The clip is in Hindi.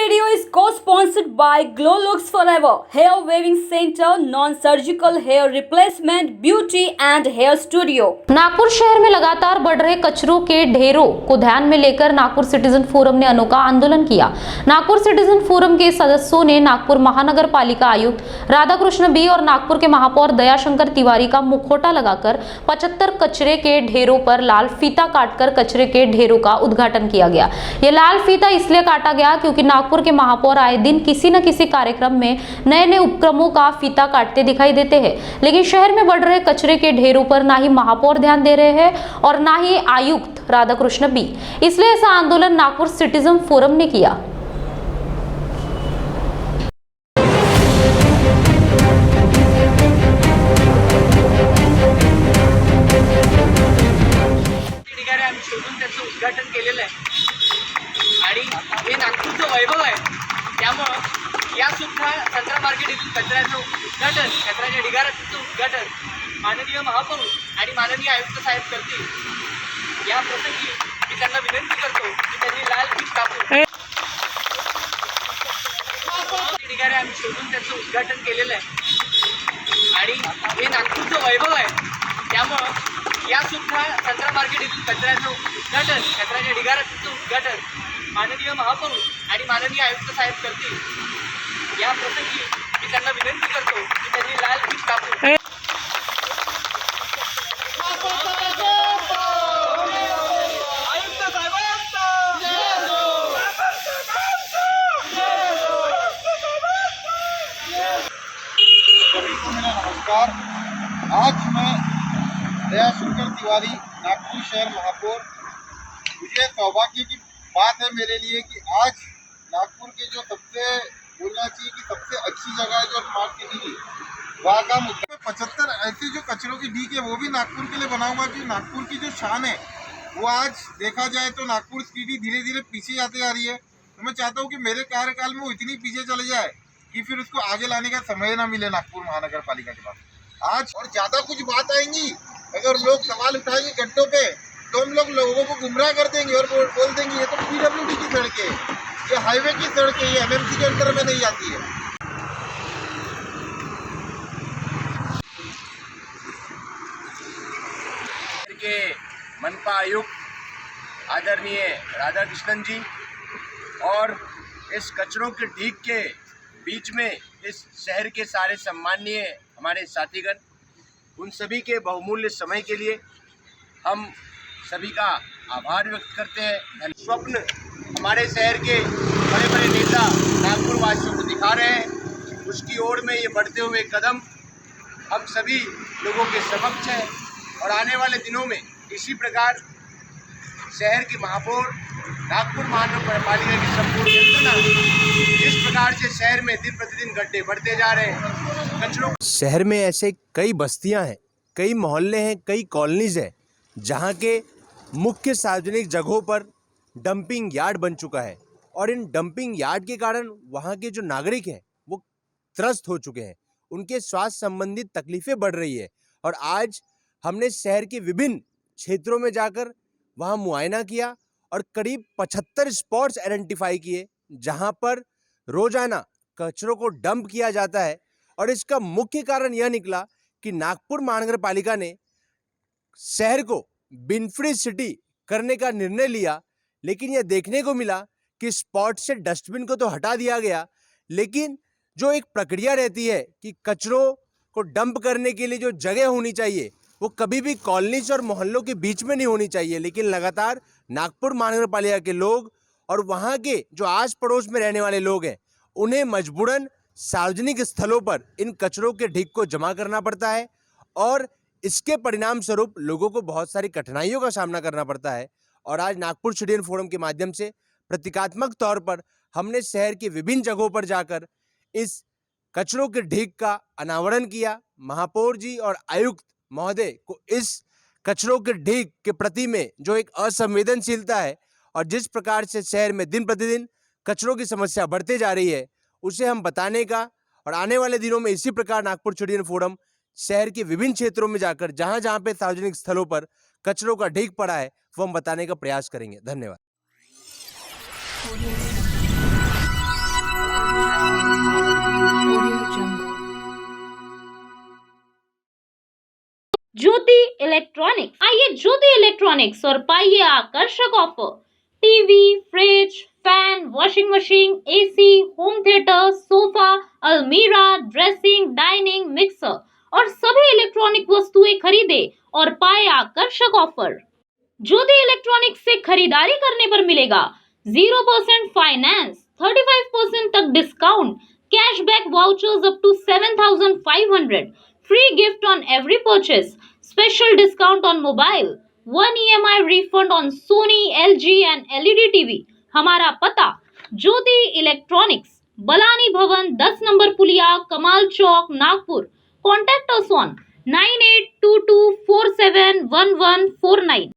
video is co-sponsored by Glow Looks Forever Hair Waving Center, Non-Surgical Hair Replacement, Beauty and Hair Studio। Nagpur शहर में लगातार बढ़ रहे कचरों के ढेरों को ध्यान में लेकर नागपुर सिटीजन फोरम ने अनोखा आंदोलन किया। नागपुर सिटीजन फोरम के सदस्यों ने नागपुर महानगर पालिका आयुक्त राधाकृष्ण बी और नागपुर के महापौर दयाशंकर तिवारी का मुखौटा लगाकर 75 कचरे के ढेरों पर लाल फीता काटकर कचरे के ढेरों का उद्घाटन किया गया। यह लाल फीता इसलिए काटा गया क्योंकि नागपुर के महापौर आए दिन किसी न किसी कार्यक्रम में नए नए उपक्रमों का फीता काटते दिखाई देते हैं, लेकिन शहर में बढ़ रहे कचरे के ढेरों पर ना ही महापौर ध्यान दे रहे हैं और ना ही आयुक्त राधाकृष्ण बी। इसलिए ऐसा आंदोलन नागपुर सिटीजन फोरम ने किया। उद्घाटन केलेलं आहे आणि हे नागपूरचं वैभव आहे। त्यामुळे या सुद्धा संत्रा मार्केट येथील कचऱ्याचं उद्घाटन, कचऱ्याच्या ढिगाऱ्याचं उद्घाटन माननीय महापौर आणि माननीय आयुक्त साहेब करतील। या प्रसंगी मी त्यांना विनंती करतो की त्यांनी लाल फीत कापून ढिगारे आम्ही शोधून त्याचं उद्घाटन केलेलं आहे आणि हे नागपूरचं वैभव आहे। त्यामुळे या सुद्धा संत्रा मार्केट येथील कचऱ्याचं उद्घाटन, कचऱ्याच्या ढिगाऱ्याचं उद्घाटन माननीय महापौर आणि माननीय आयुक्त साहेब करतील। या प्रसंगी मी त्यांना विनंती करतो की त्यांनी लाल फीत कापून सभी को मेरा नमस्कार। आज मैं दयाशंकर तिवारी, नागपुर शहर महापौर। मुझे सौभाग्य की बात है मेरे लिए कि आज नागपुर के जो सबसे बोलना चाहिए कि सबसे अच्छी जगह है जो स्मार्ट सिटी की, वहाँ का मुद्दा 75 ऐसे जो कचरों की ढीक है वो भी नागपुर के लिए बनाऊंगा कि नागपुर की जो शान है वो आज देखा जाए तो नागपुर सिटी धीरे धीरे पीछे जाती आ रही है। तो मैं चाहता हूँ कि मेरे कार्यकाल में वो इतनी पीछे चले जाए कि फिर उसको आगे लाने का समय ना मिले नागपुर महानगर पालिका के पास। आज और ज़्यादा कुछ बात आएंगी, अगर लोग सवाल उठाएंगे गड्ढों पे तो हम लोग लोगों को गुमराह कर देंगे और बोल देंगे ये तो पीडब्ल्यूडी की सड़क है, ये हाईवे की सड़क है, ये एमएमसी के अंदर में नहीं आती है। के मनपा आयुक्त आदरणीय राधाकृष्णन जी और इस कचरों के ढीक के बीच में इस शहर के सारे सम्माननीय हमारे साथीगण, उन सभी के बहुमूल्य समय के लिए हम सभी का आभार व्यक्त करते हैं। स्वप्न हमारे शहर के बड़े बड़े नेता नागपुर वासियों को दिखा रहे हैं, उसकी ओर में ये बढ़ते हुए कदम हम सभी लोगों के समक्ष है और आने वाले दिनों में इसी प्रकार शहर के महापौर, नागपुर महानगर पालिका की संपूर्ण यंत्रणा जिस प्रकार से शहर में दिन प्रतिदिन गड्ढे बढ़ते जा रहे हैं, कचरों शहर में ऐसे कई बस्तियां हैं, कई मोहल्ले हैं, कई कॉलोनीज हैं जहां के मुख्य सार्वजनिक जगहों पर डंपिंग यार्ड बन चुका है और इन डंपिंग यार्ड के कारण वहां के जो नागरिक हैं वो त्रस्त हो चुके हैं, उनके स्वास्थ्य संबंधित तकलीफें बढ़ रही है। और आज हमने शहर के विभिन्न क्षेत्रों में जाकर वहां मुआयना किया और करीब 75 स्पॉट्स आइडेंटिफाई किए जहां पर रोजाना कचरों को डंप किया जाता है। और इसका मुख्य कारण यह निकला कि नागपुर महानगर पालिका ने शहर को बिन फ्री सिटी करने का निर्णय लिया, लेकिन यह देखने को मिला कि स्पॉट से डस्टबिन को तो हटा दिया गया, लेकिन जो एक प्रक्रिया रहती है कि कचरों को डंप करने के लिए जो जगह होनी चाहिए वो कभी भी कॉलोनीज और मोहल्लों के बीच में नहीं होनी चाहिए। लेकिन लगातार नागपुर महानगर पालिका के लोग और वहाँ के जो आस पड़ोस में रहने वाले लोग हैं उन्हें मजबूरन सार्वजनिक स्थलों पर इन कचरों के ढीक को जमा करना पड़ता है और इसके परिणाम स्वरूप लोगों को बहुत सारी कठिनाइयों का सामना करना पड़ता है। और आज नागपुर सिटीजन फोरम के माध्यम से प्रतीकात्मक तौर पर हमने शहर के विभिन्न जगहों पर जाकर इस कचरों के ढीक का अनावरण किया। महापौर जी और आयुक्त महोदय को इस कचरों के ढीक के प्रति में जो एक असंवेदनशीलता है और जिस प्रकार से शहर में दिन प्रतिदिन कचरों की समस्या बढ़ते जा रही है उसे हम बताने का और आने वाले दिनों में इसी प्रकार नागपुर सिटीजन फोरम शहर के विभिन्न क्षेत्रों में जाकर जहां जहां पे सार्वजनिक स्थलों पर कचरों का ढीक पड़ा है वो हम बताने का प्रयास करेंगे। धन्यवाद। इलेक्ट्रॉनिक्स और पाइए आकर्षक offer. TV, fridge, fan, washing machine, AC, home theatre, sofa, अलमीरा, ड्रेसिंग, डाइनिंग, मिक्सर और सभी इलेक्ट्रॉनिक वस्तुएं खरीदे और पाए आकर्षक ऑफर। ज्योति इलेक्ट्रॉनिक्स से खरीदारी करने पर मिलेगा 0% फाइनेंस, 35% तक discount, cashback vouchers up to 7,500, free gift on every purchase, special discount on mobile, 1 EMI refund on Sony, LG and LED TV. हमारा पता ज्योति इलेक्ट्रॉनिक्स, बलानी भवन, 10 नंबर पुलिया, Kamal Chowk, Nagpur. Contact us on 9822471149।